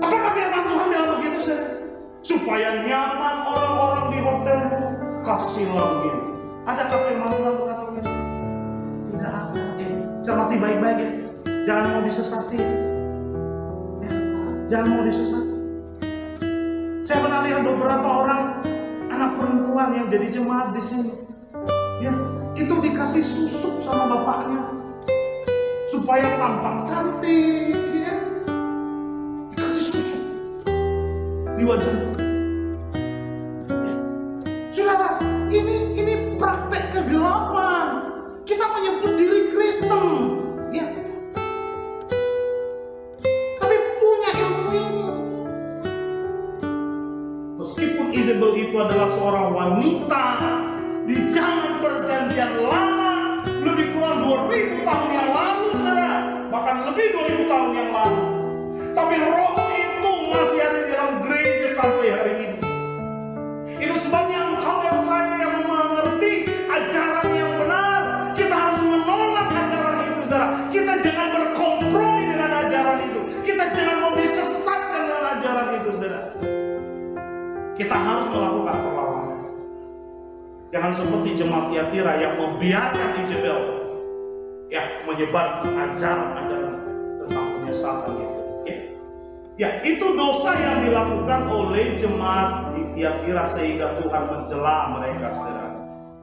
Apakah firman Tuhan bilang begitu, saudara? Supaya nyaman orang-orang di hotelmu, kasihlah begini. Adakah firman Tuhan berkata begitu? Tidak ada. Cermati baik-baik, ya. Jangan mau disesati, ya. Jangan mau disesati. Saya pernah lihat beberapa orang anak perempuan yang jadi jemaat di sini. Ya, itu dikasih susuk sama bapaknya supaya tampak cantik, ya. Dikasih susuk di wajahnya. Ya. Saudara, ini praktek kegelapan. Kita menyebut diri Kristen, ya. Tapi punya ilmu ini. itu adalah seorang wanita di zaman perjanjian lama, lebih kurang 2000 tahun yang lalu, saudara, bahkan lebih 2000 tahun yang lalu. Tapi roh itu masih ada di dalam gereja sampai hari ini. Itu sebabnya engkau dan saya yang mengerti ajaran yang benar, kita harus menolak ajaran itu, saudara. Kita jangan berkompromi dengan ajaran itu. Kita jangan mau disesatkan dengan ajaran itu, saudara. Kita harus melakukan perlawanan. Jangan seperti jemaat Tiatira yang membiarkan Isabel menyebar ajaran-ajaran tentang penyesatan itu. Ya, itu dosa yang dilakukan oleh jemaat di Tiatira sehingga Tuhan mencela mereka, saudara.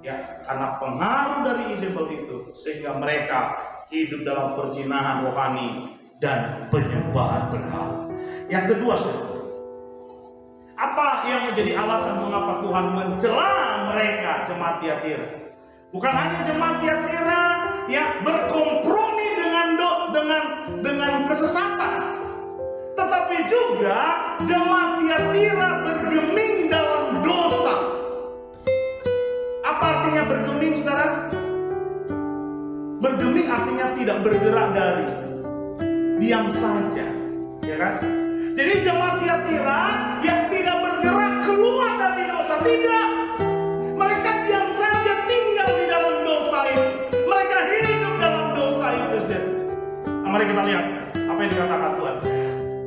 Ya, karena pengaruh dari Isabel itu sehingga mereka hidup dalam perzinahan rohani dan penyembahan berhala. Yang kedua, saudara, apa yang menjadi alasan mengapa Tuhan mencela mereka jemaat Tiatira? Bukan hanya jemaat Tiatira yang berkompromi dengan kesesatan, tetapi juga jemaat Tiatira bergeming dalam dosa. Apa artinya bergeming, saudara? Bergeming artinya tidak bergerak dari, diam saja, ya kan? Jadi jemaat Tiatira yang tidak bergerak keluar dari dosa, tidak. Mereka diam saja tinggal di dalam dosa itu. Mereka hidup dalam dosa itu, saudara. Nah, mari kita lihat apa yang dikatakan Tuhan.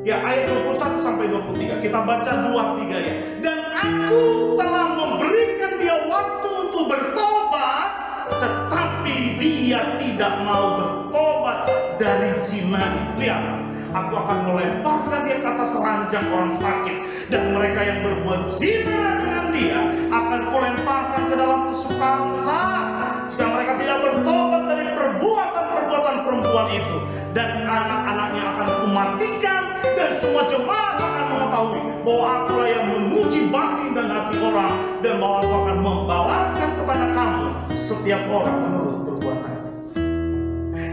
Ya, ayat 21 sampai 23. Kita baca 2-3 ya. Dan aku telah memberikan dia waktu untuk bertobat, tetapi dia tidak mau bertobat dari zina. Lihat, aku akan melemparkan dia ke atas ranjang orang sakit, dan mereka yang berbuat zina dengan dia akan kulemparkan ke dalam kesukaran besar, jika mereka tidak bertobat dari perbuatan-perbuatan perempuan itu, dan anak-anaknya akan kumatikan, dan semua jemaat akan mengetahui bahwa akulah yang menguji batin dan hati orang, dan bahwa aku akan membalaskan kepada kamu setiap orang menurut perbuatannya.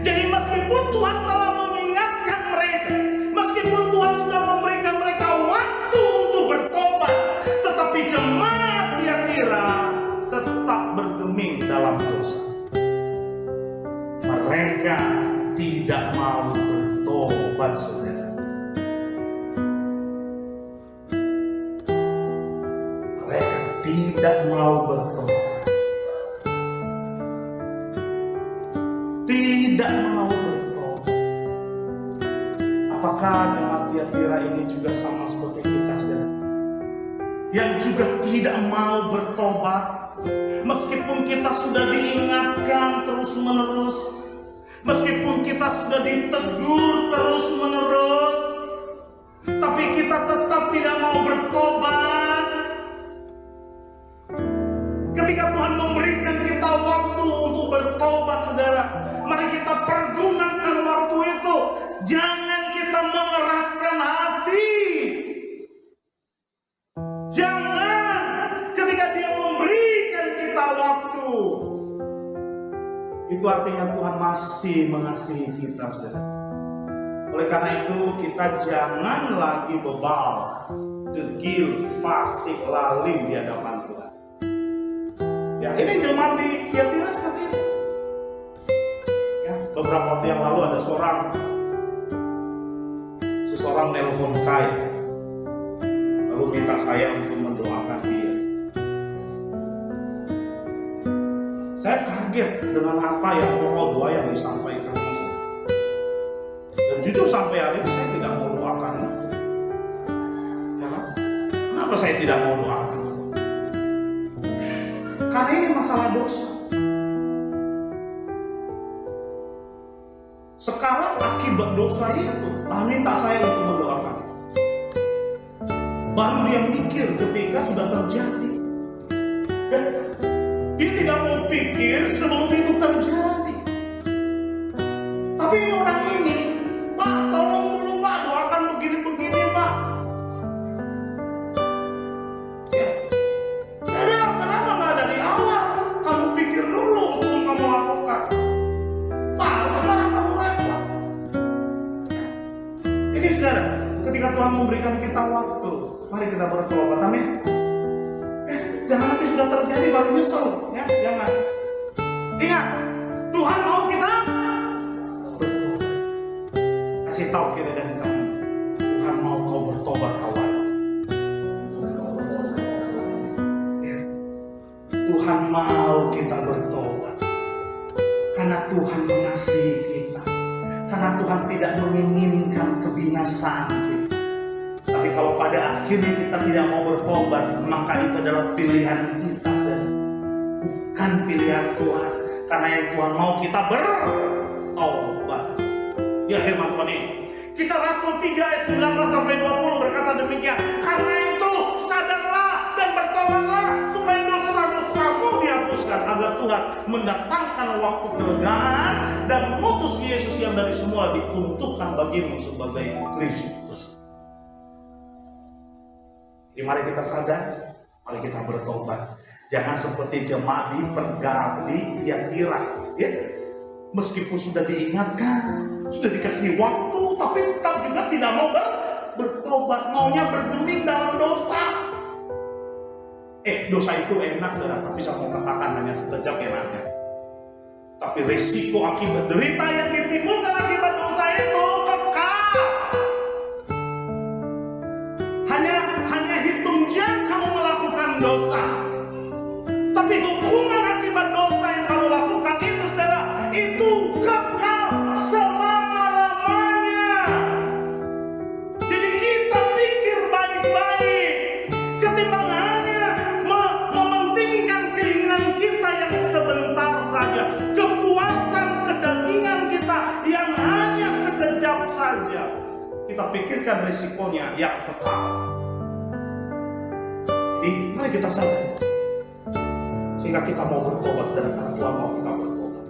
Jadi meskipun Tuhan telah mengingatkan mereka, meskipun Tuhan sudah memberikan mereka waktu untuk bertobat, tetapi jemaat Tiatira tetap bergeming dalam dosa. Mereka tidak mau bertobat, saudara. Mereka tidak mau bertobat. Tidak mau bertobat. Apakah jemaat Tiatira ini juga sama seperti kita, saudara? Yang juga tidak mau bertobat, meskipun kita sudah diingatkan terus-menerus, meskipun kita sudah ditegur terus-menerus, tapi kita tetap tidak mau bertobat. Ketika Tuhan memberikan kita waktu untuk bertobat, saudara, mari kita pergunakan waktu itu. Jangan kita mengeraskan hati. Jangan, ketika dia memberikan kita waktu, itu artinya Tuhan masih mengasihi kita, saudara. Oleh karena itu kita jangan lagi bebal, degil, fasik, lalim di hadapan Tuhan. Ya, ini jemaat di Tiatira seperti itu. Ya, beberapa waktu yang lalu ada seseorang nelpon saya, lalu minta saya untuk mendoakan dia. Saya kaget dengan apa yang pokok doa yang disampaikan itu. Dan jujur sampai hari ini saya tidak mau doakan itu. Ya kan? Kenapa saya tidak mau doakan? Karena ini masalah dosa. Sekarang akibat dosa itu, minta saya untuk mendoakan. Baru dia mikir ketika sudah terjadi. Dan dia tidak mau pikir sebelum itu terjadi. Tapi orang ini, Pak, tolong dulu Pak, doakan begini-begini Pak. Ya, saya bilang, kenapa nggak dari awal? Kamu pikir dulu sebelum kamu lakukan. Pak, sekarang kamu repot. Ini saudara, ketika Tuhan memberikan kita waktu, mari kita bertobat, amin. Jangan nanti sudah terjadi baru nyesel, ya, jangan. Ingat, Tuhan mau kita bertobat. Kasih tahu kiri dan kanan, Tuhan mau kau bertobat kawan. Ya. Tuhan mau kita bertobat karena Tuhan mengasihi kita, karena Tuhan tidak menginginkan kebinasaan kita. Tapi kalau pada akhirnya kita tidak mau bertobat, maka itu adalah pilihan kita, bukan pilihan Tuhan. Karena yang Tuhan mau kita bertobat. Ya firman Tuhan ini. Kisah Rasul 3 ayat 19-20 berkata demikian. Karena itu sadarlah dan bertobatlah supaya dosa-dosamu dihapuskan, agar Tuhan mendatangkan waktu kelegaan dan mengutus Yesus yang dari semula diuntukkan bagimu sebagai Kristus. Jadi mari kita sadar, mari kita bertobat. Jangan seperti jemaat di Tiatira, ya. Meskipun sudah diingatkan, sudah dikasih waktu, tapi tetap juga tidak mau bertobat, maunya bergeming dalam dosa. Dosa itu enak, tapi saya mau katakan hanya sekejap enaknya. Tapi risiko akibat derita yang ditimbulkan akibat dosa itu kekal. Hanya hitung jam kamu melakukan dosa. Tapi hukuman akibat dosa yang kamu lakukan itu, saudara, itu kekal selama-lamanya. Jadi kita pikir baik-baik, ketimbang hanya mementingkan keinginan kita yang sebentar saja, kepuasan kedagingan kita yang hanya sekejap saja. Kita pikirkan risikonya yang kekal. Jadi mari kita sadar, sehingga kita mau bertobat, saudara, karena Tuhan mau kita bertobat.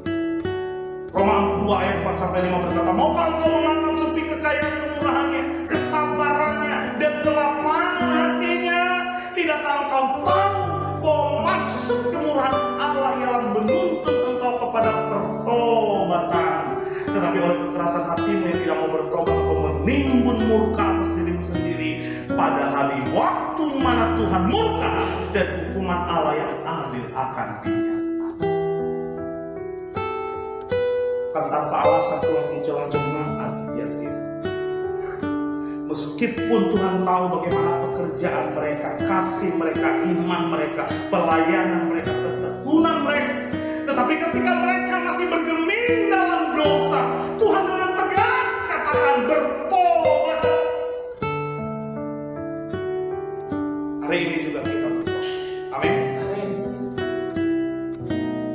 Roma 2 ayat 4-5 berkata, maukah engkau menganggap sepi kekayaan kemurahannya, kesabarannya, dan kelapangan hatinya? Tidakkah engkau tahu bahwa maksud kemurahan Allah ialah menuntut engkau kepada pertobatan? Tetapi oleh kekerasan hatimu yang tidak mau bertobat, engkau menimbun murka atas dirimu sendiri pada hari waktu mana Tuhan murka dan hukuman Allah yang adil akan dinyatakan. Bukan tanpa alasan Tuhan mencela jemaat Tiatira. Meskipun Tuhan tahu bagaimana pekerjaan mereka, kasih mereka, iman mereka, pelayanan mereka, ketekunan mereka, tetapi ketika mereka masih bergeming dalam dosa, Tuhan dengan tegas katakan bertobat. Hari ini juga kita bertobat. Amin.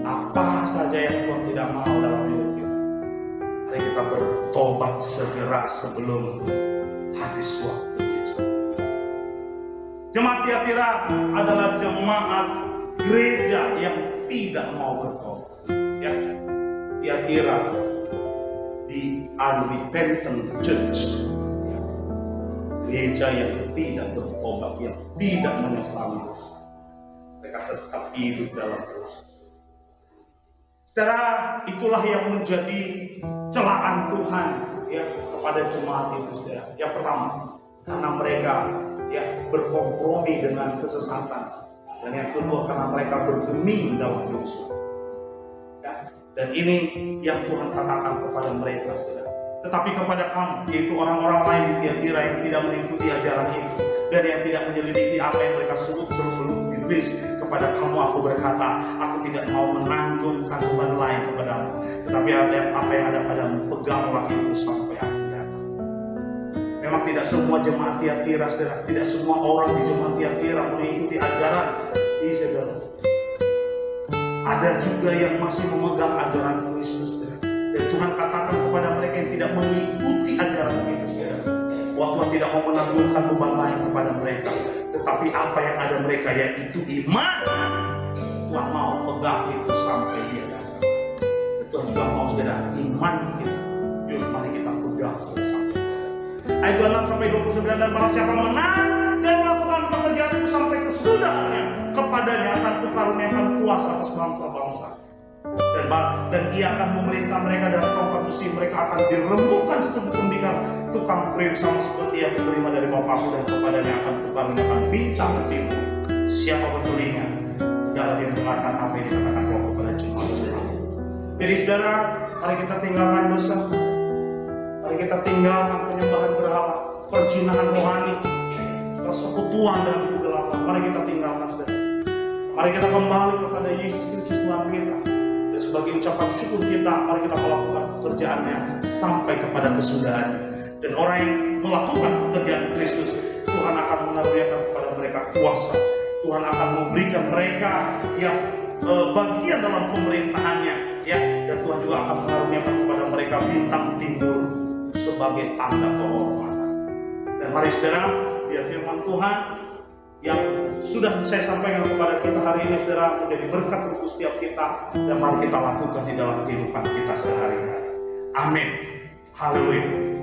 Apa saja yang Tuhan tidak mau dalam hidup kita, mari kita bertobat segera sebelum habis waktu itu. Jemaat Tiatira adalah jemaat gereja yang tidak mau bertobat. Ya, Tiatira di Unrepentant Church, gereja yang tidak bertobat, yang tidak menyesali dosa. Mereka tetap hidup dalam dosa. Saudara, itulah yang menjadi celaan Tuhan, ya, kepada jemaat itu, saudara. Yang pertama, karena mereka, ya, berkompromi dengan kesesatan. Dan yang kedua, karena mereka bergeming dalam dosa. Ya, dan ini yang Tuhan katakan kepada mereka, saudara. Tetapi kepada kamu, yaitu orang-orang lain di Tiatira yang tidak mengikuti ajaran itu, dan yang tidak menyelidiki apa yang mereka sebut seluk-beluk iblis, kepada kamu aku berkata, aku tidak mau menanggungkan beban lain kepadamu, tetapi apa yang ada padamu, peganglah itu sampai aku datang. Memang tidak semua jemaat Tiatira, saudara, tidak semua orang di jemaat Tiatira mengikuti ajaran ini, saudara. Ada juga yang masih memegang ajaran Kristus, saudara. Dan Tuhan katakan kepada mereka yang tidak mengikuti ajaran Kristus, saudara, bahwa Tuhan tidak mau menanggungkan beban lain kepada mereka, tetapi apa yang ada mereka, yaitu iman. Tuhan mau pegang itu sampai dia datang. Tuhan juga mau, saudara, iman kita. Yuk mari kita pegang sampai. Ayat 26-29, dan barang siapa menang dan melakukan pekerjaan itu sampai kesudahnya, kepadanya akan kukaruniakan kuasa atas bangsa-bangsa. Dan ia akan memerintah mereka dari tongkat besi, mereka akan dirembukan seperti tembikar tukang periuk, sama seperti yang diterima dari Bapakku, dan kepadanya akan kukaruniakan bintang timur. Siapa bertelinga, saudara dia mendengarkan apa yang dikatakan Roh kepada jemaat-jemaat. Jadi saudara, mari kita tinggalkan dosa. Mari kita tinggalkan penyembahan berhala, perzinahan rohani, persekutuan dalam kegelapan. Mari kita tinggalkan saudara. Mari kita kembali kepada Yesus Kristus Tuhan kita. Dan sebagai ucapan syukur kita, mari kita melakukan pekerjaannya sampai kepada kesudahannya. Dan orang yang melakukan pekerjaan Kristus, Tuhan akan mengaruniakan kepada mereka kuasa. Tuhan akan memberikan mereka yang bagian dalam pemerintahannya, ya. Dan Tuhan juga akan mengaruniakan kepada mereka bintang timur sebagai tanda kehormatan. Dan mari saudara, biar firman Tuhan yang sudah saya sampaikan kepada kita hari ini saudara menjadi berkat untuk setiap kita, dan mari kita lakukan di dalam kehidupan kita sehari-hari. Amin. Haleluya.